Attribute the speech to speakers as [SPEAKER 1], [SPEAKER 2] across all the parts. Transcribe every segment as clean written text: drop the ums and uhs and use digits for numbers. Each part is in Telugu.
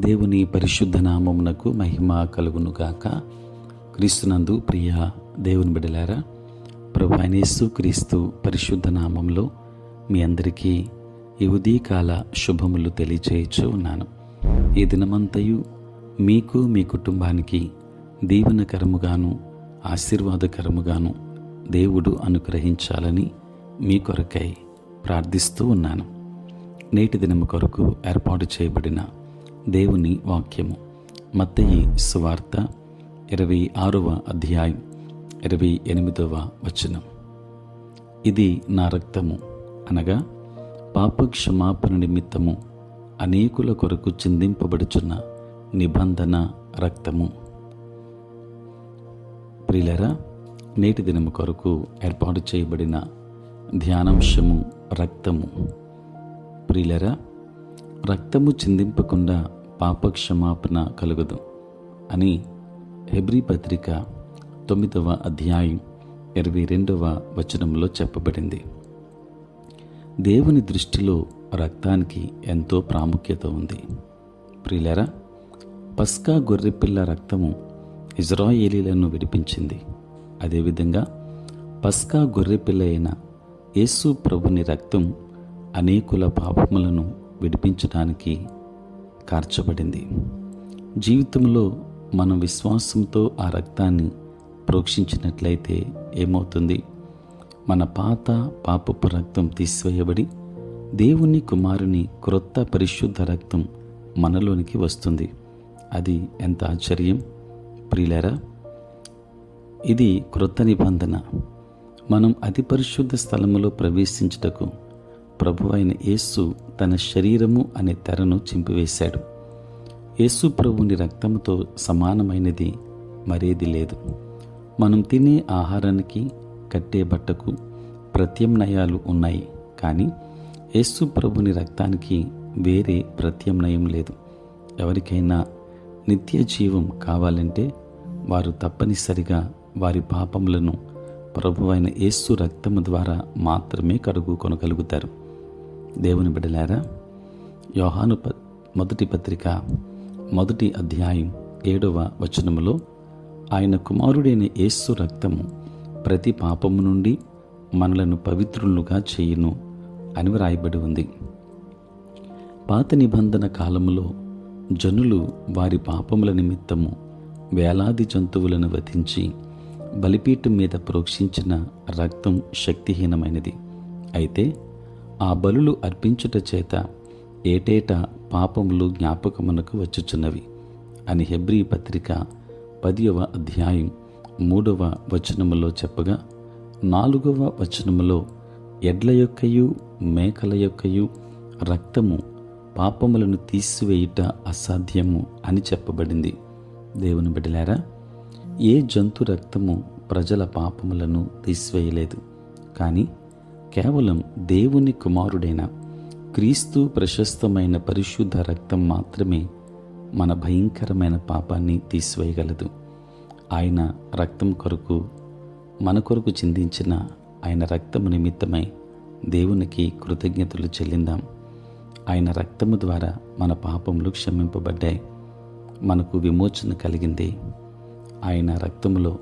[SPEAKER 1] దేవుని పరిశుద్ధ నామమునకు మహిమ కలుగును గాక. క్రీస్తునందు ప్రియ దేవుని బిడ్డలారా, ప్రభువైన యేసు క్రీస్తు పరిశుద్ధ నామంలో మీ అందరికీ ఈ ఉదయకాల శుభములు తెలియచేయచ్చు ఉన్నాను. ఈ దినమంతయు మీకు మీ కుటుంబానికి దీవెనకరముగాను ఆశీర్వాదకరముగాను దేవుడు అనుగ్రహించాలని మీ కొరకై ప్రార్థిస్తూ ఉన్నాను. నేటి దినము కొరకు ఏర్పాటు చేయబడిన దేవుని వాక్యము మత్తయి సువార్త 26వ అధ్యాయం 28వ వచనం. ఇది నా రక్తము, అనగా పాప క్షమాపణ నిమిత్తము అనేకుల కొరకు చిందింపబడుచున్న నిబంధన రక్తము. ప్రియులారా, నేటి దినము కొరకు ఏర్పాటు చేయబడిన ధ్యానాంశము రక్తము. ప్రియులారా, రక్తము చిందింపకుండా పాప క్షమాపణ కలుగదు అని హెబ్రీ పత్రిక 9వ అధ్యాయం 22వ వచనంలో చెప్పబడింది. దేవుని దృష్టిలో రక్తానికి ఎంతో ప్రాముఖ్యత ఉంది. ప్రియులారా, పస్కా గొర్రెపిల్ల రక్తము ఇజ్రాయేలీలను విడిపించింది. అదేవిధంగా పస్కా గొర్రెపిల్ల అయిన యేసు ప్రభుని రక్తం అనేకుల పాపములను విడిపించడానికి కార్చబడింది. జీవితంలో మనం విశ్వాసంతో ఆ రక్తాన్ని ప్రోక్షించినట్లయితే ఏమవుతుంది? మన పాత పాపపు రక్తం తీసివేయబడి దేవుని కుమారుని క్రొత్త పరిశుద్ధ రక్తం మనలోనికి వస్తుంది. అది ఎంత ఆశ్చర్యం! ప్రియులారా, ఇది క్రొత్త నిబంధన. మనం అతి పరిశుద్ధ స్థలములో ప్రవేశించుటకు ప్రభువైన యేసు తన శరీరము అనే తెరను చింపివేశాడు. యేసు ప్రభుని రక్తముతో సమానమైనది మరేది లేదు. మనం తినే ఆహారానికి, కట్టే బట్టకు ప్రత్యామ్నాయాలు ఉన్నాయి, కానీ యేసు ప్రభుని రక్తానికి వేరే ప్రత్యామ్నాయం లేదు. ఎవరికైనా నిత్య జీవం కావాలంటే వారు తప్పనిసరిగా వారి పాపములను ప్రభువైన యేసు రక్తము ద్వారా మాత్రమే కడుగుకొనగలుగుతారు. దేవుని బిడ్డలారా, యోహాను మొదటి పత్రిక 1వ అధ్యాయం 7వ వచనములో ఆయన కుమారుడైన యేసు రక్తము ప్రతి పాపము నుండి మనలను పవిత్రులుగా చేయును అని వ్రాయబడి ఉంది. పాత నిబంధన కాలములో జనులు వారి పాపముల నిమిత్తము వేలాది జంతువులను వధించి బలిపీఠం మీద ప్రోక్షించిన రక్తం శక్తిహీనమైనది. అయితే ఆ బలులు అర్పించుట చేత ఏటేటా పాపములు జ్ఞాపకమునకు వచ్చుచున్నవి అని హెబ్రీ పత్రిక 10వ అధ్యాయం 3వ వచనములో చెప్పగా, 4వ వచనములో ఎడ్ల యొక్కయు మేకల యొక్కయు రక్తము పాపములను తీసివేయుట అసాధ్యము అని చెప్పబడింది. దేవుని బిడ్డలారా, ఏ జంతు రక్తము ప్రజల పాపములను తీసివేయలేదు, కానీ కేవలం దేవుని కుమారుడైన క్రీస్తు ప్రశస్తమైన పరిశుద్ధ రక్తం మాత్రమే మన భయంకరమైన పాపాన్ని తీసివేయగలదు. ఆయన రక్తం కొరకు, మన కొరకు చిందించిన ఆయన రక్తము నిమిత్తమై దేవునికి కృతజ్ఞతలు చెల్లిందాం. ఆయన రక్తము ద్వారా మన పాపములు క్షమింపబడ్డాయి, మనకు విమోచన కలిగింది. ఆయన రక్తములో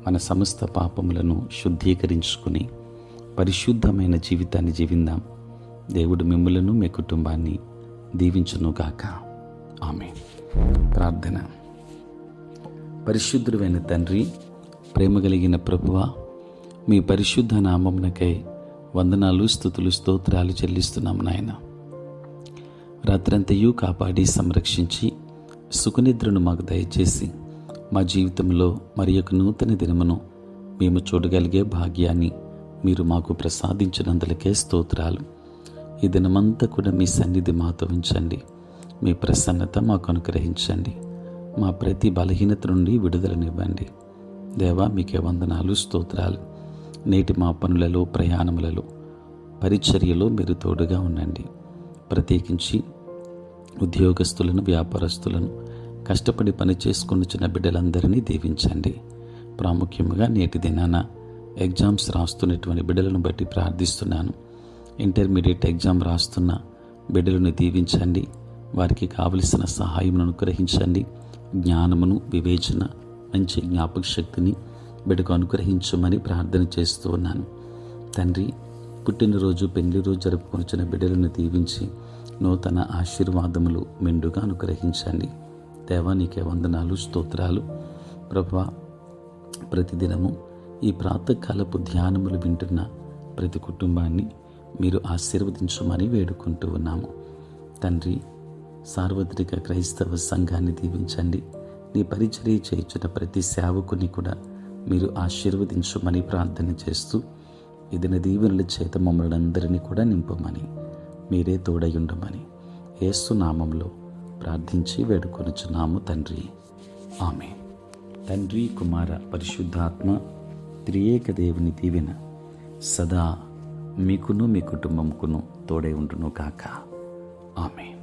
[SPEAKER 1] మన సమస్త పాపములను శుద్ధీకరించుకుని పరిశుద్ధమైన జీవితాన్ని జీవిందాం. దేవుడు మిమ్ములను, మీ కుటుంబాన్ని దీవించునుగాక. ఆమేన్. ప్రార్థన. పరిశుద్ధుడైన తండ్రి, ప్రేమ కలిగిన ప్రభువా, మీ పరిశుద్ధ నామమునకై వందనాలు, స్తుతులు, స్తోత్రాలు చెల్లిస్తున్నాము నాయన. రాత్రంతయు కాపాడి సంరక్షించి సుఖనిద్రను మాకు దయచేసి మా జీవితంలో మరి ఒక నూతన దినమును మేము చూడగలిగే భాగ్యాన్ని మీరు మాకు ప్రసాదించినందులకే స్తోత్రాలు. ఈ దినమంతా కూడా మీ సన్నిధి మాతో ఉంచండి. మీ ప్రసన్నత మాకు అనుగ్రహించండి. మా ప్రతి బలహీనత నుండి విడుదలనివ్వండి. దేవా, మీకే వందనాలు, స్తోత్రాలు. నేటి మా పనులలో, ప్రయాణములలో, పరిచర్యలో మీరు తోడుగా ఉండండి. ప్రత్యేకించి ఉద్యోగస్తులను, వ్యాపారస్తులను, కష్టపడి పని చేసుకొనిచున్న బిడ్డలందరినీ దీవించండి. ప్రాముఖ్యంగా నేటి దినాన ఎగ్జామ్స్ రాస్తున్నటువంటి బిడ్డలను బట్టి ప్రార్థిస్తున్నాను. ఇంటర్మీడియట్ ఎగ్జామ్ రాస్తున్న బిడ్డలను దీవించండి. వారికి కావలసిన సహాయమును అనుగ్రహించండి. జ్ఞానమును, వివేచన, మంచి జ్ఞాపక శక్తిని బిడ్డకు అనుగ్రహించమని ప్రార్థన చేస్తూ ఉన్నాను. తండ్రి, పుట్టినరోజు, పెళ్లి రోజు జరుపుకొనిచిన బిడ్డలను దీవించి నూతన ఆశీర్వాదములు మెండుగా అనుగ్రహించండి. దేవా, నీకే వందనాలు, స్తోత్రాలు. ప్రభువా, ప్రతిదినము ఈ ప్రాతకాలపు ధ్యానములు వింటున్న ప్రతి కుటుంబాన్ని మీరు ఆశీర్వదించమని వేడుకుంటూ ఉన్నాము. తండ్రి, సార్వత్రిక క్రైస్తవ సంఘాన్ని దీవించండి. నీ పరిచర్య చేయించిన ప్రతి సేవకుని కూడా మీరు ఆశీర్వదించమని ప్రార్థన చేస్తూ ఇదిన దీవెనల చేత మమ్మల్ని అందరినీ కూడా నింపమని, మీరే తోడయుండమని యేసు నామంలో ప్రార్థించి వేడుకొనుచున్నాము తండ్రి. ఆమేన్. తండ్రి, కుమార, పరిశుద్ధాత్మ త్రియేక దేవుని దీవెన సదా మీకును మీ కుటుంబంకును తోడై ఉండును గాక. ఆమేన్.